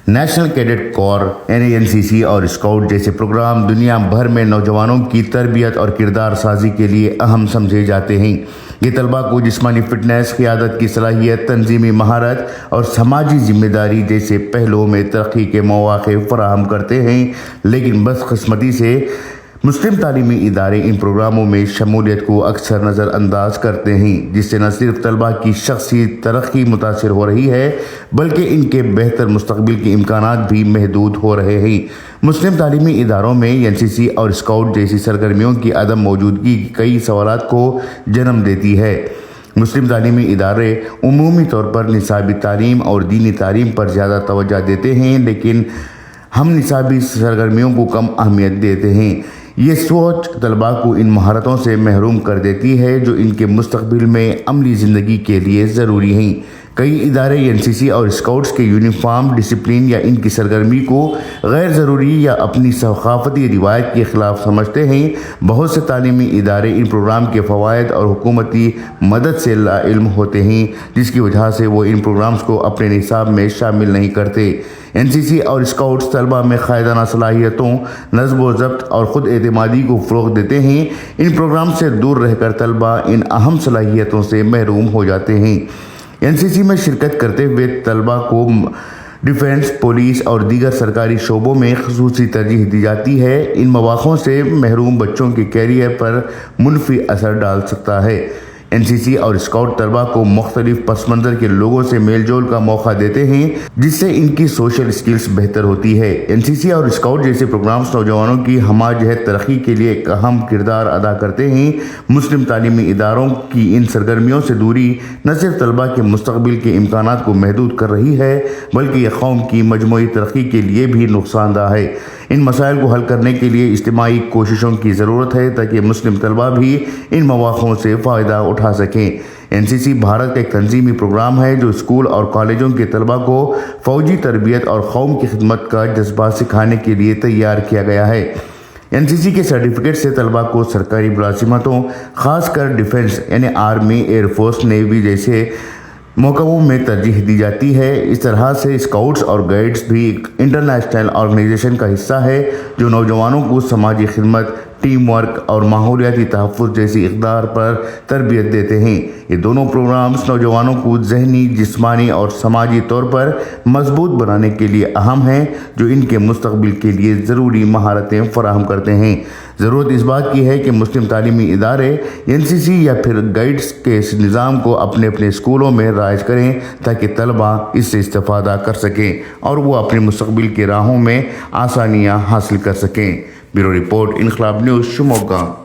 National cadet کور NANCC اور scout جیسے programme دنیا بھر میں نوجوانوں کی تربیت اور کردار سازی کے لیے اہم سمجھے جاتے ہیں۔ یہ طلباء کو جسمانی فٹنس، قیادت کی صلاحیت، تنظیمی مہارت اور سماجی ذمہ داری جیسے پہلوؤں میں ترقی کے مواقع فراہم کرتے ہیں، لیکن بدقسمتی سے مسلم تعلیمی ادارے ان پروگراموں میں شمولیت کو اکثر نظر انداز کرتے ہیں، جس سے نہ صرف طلباء کی شخصی ترقی متاثر ہو رہی ہے بلکہ ان کے بہتر مستقبل کے امکانات بھی محدود ہو رہے ہیں۔ مسلم تعلیمی اداروں میں NCC اور اسکاؤٹ جیسی سرگرمیوں کی عدم موجودگی کئی سوالات کو جنم دیتی ہے۔ مسلم تعلیمی ادارے عمومی طور پر نصابی تعلیم اور دینی تعلیم پر زیادہ توجہ دیتے ہیں، لیکن ہم نصابی سرگرمیوں کو کم اہمیت دیتے ہیں۔ یہ سوچ طلباء کو ان مہارتوں سے محروم کر دیتی ہے جو ان کے مستقبل میں عملی زندگی کے لیے ضروری ہیں۔ کئی ادارے NCC اور اسکاؤٹس کے یونیفارم، ڈسپلن یا ان کی سرگرمی کو غیر ضروری یا اپنی ثقافتی روایت کے خلاف سمجھتے ہیں۔ بہت سے تعلیمی ادارے ان پروگرام کے فوائد اور حکومتی مدد سے لاعلم ہوتے ہیں، جس کی وجہ سے وہ ان پروگرامز کو اپنے نصاب میں شامل نہیں کرتے۔ NCC اور اسکاؤٹس طلباء میں قائدانہ صلاحیتوں، نظم و ضبط اور خود اعتمادی کو فروغ دیتے ہیں۔ ان پروگرام سے دور رہ کر طلباء ان اہم صلاحیتوں سے محروم ہو جاتے ہیں۔ NCC میں شرکت کرتے ہوئے طلباء کو ڈیفنس، پولیس اور دیگر سرکاری شعبوں میں خصوصی ترجیح دی جاتی ہے۔ ان مواقعوں سے محروم بچوں کے کیریئر پر منفی اثر ڈال سکتا ہے۔ NCC اور اسکاؤٹ طلباء کو مختلف پس منظر کے لوگوں سے میل جول کا موقع دیتے ہیں، جس سے ان کی سوشل سکلز بہتر ہوتی ہے۔ NCC اور اسکاؤٹ جیسے پروگرامز نوجوانوں کی ہمہ جہت ترقی کے لیے ایک اہم کردار ادا کرتے ہیں۔ مسلم تعلیمی اداروں کی ان سرگرمیوں سے دوری نہ صرف طلباء کے مستقبل کے امکانات کو محدود کر رہی ہے بلکہ یہ قوم کی مجموعی ترقی کے لیے بھی نقصان دہ ہے۔ ان مسائل کو حل کرنے کے لیے اجتماعی کوششوں کی ضرورت ہے تاکہ مسلم طلباء بھی ان مواقعوں سے فائدہ اٹھا سکیں۔ NCC بھارت کا ایک تنظیمی پروگرام ہے جو اسکول اور کالجوں کے طلباء کو فوجی تربیت اور قوم کی خدمت کا جذبہ سکھانے کے لیے تیار کیا گیا ہے۔ NCC کے سرٹیفکیٹ سے طلباء کو سرکاری ملازمتوں، خاص کر defence army, air force, navy جیسے موقعوں میں ترجیح دی جاتی ہے۔ اس طرح سے اسکاؤٹس اور گائیڈز بھی ایک انٹرنیشنل آرگنائزیشن کا حصہ ہے جو نوجوانوں کو سماجی خدمت، ٹیم ورک اور ماحولیاتی تحفظ جیسی اقدار پر تربیت دیتے ہیں۔ یہ دونوں پروگرامز نوجوانوں کو ذہنی، جسمانی اور سماجی طور پر مضبوط بنانے کے لیے اہم ہیں، جو ان کے مستقبل کے لیے ضروری مہارتیں فراہم کرتے ہیں۔ ضرورت اس بات کی ہے کہ مسلم تعلیمی ادارے NCC یا پھر گائیڈز کے اس نظام کو اپنے اسکولوں میں رائج کریں تاکہ طلباء اس سے استفادہ کر سکیں اور وہ اپنے مستقبل کی راہوں میں آسانیاں حاصل کر سکیں۔ بیورو رپورٹ، انقلاب نیوز، شموگا۔